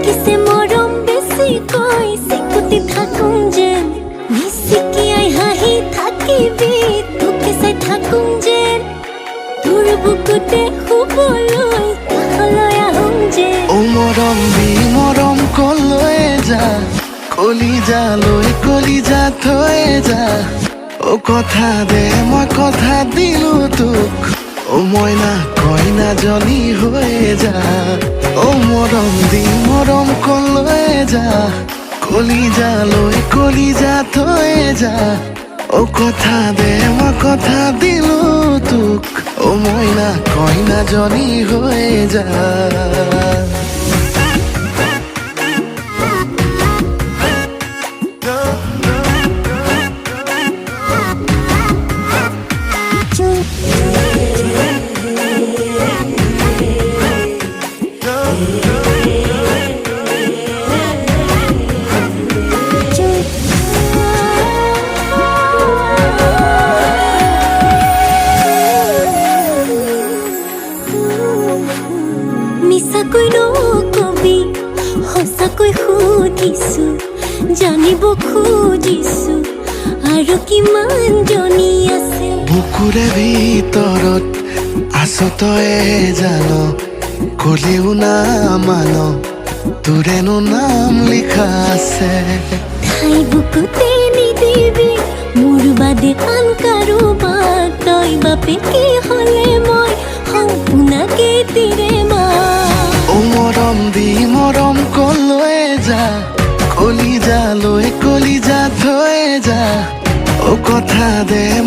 কিসে মরম বেশি কই সিকুতি থাকুম যে মিশিকি আই হাহি থাকিবি তোকে সাই থাকুম যে তোর বুকুতে শুবলৈ কাষলৈ আহোম যে মৰম দি মৰম কলৈ যা কলিজা থৈ যা কথা দে মই কথা দিলো তোক মইনা কইনাজনী হৈ যা মৰম দি মৰম কলৈ যা কলিজা থৈ যা কথা দে মই কথা দিলো তোক মইনা কইনাজনী হৈ যা মিছাকৈ নকবি সঁচাকৈ সুধিছো জানিব খুজিছো আৰু কিমান জনী আছে বুকুৰে ভিতৰত আছ তয়ে জান কলেও না মান তোৰেনো নাম লিখা আছে ঠাই বুকুতে নিদিবি মোৰ বাদে আন কাৰোবাক তই বাপেকে হ'লে মই সম্পূৰ্ণকে তিৰে মা মৰম দি মৰম কলৈ যা কলিজা থৈ যা কথা দে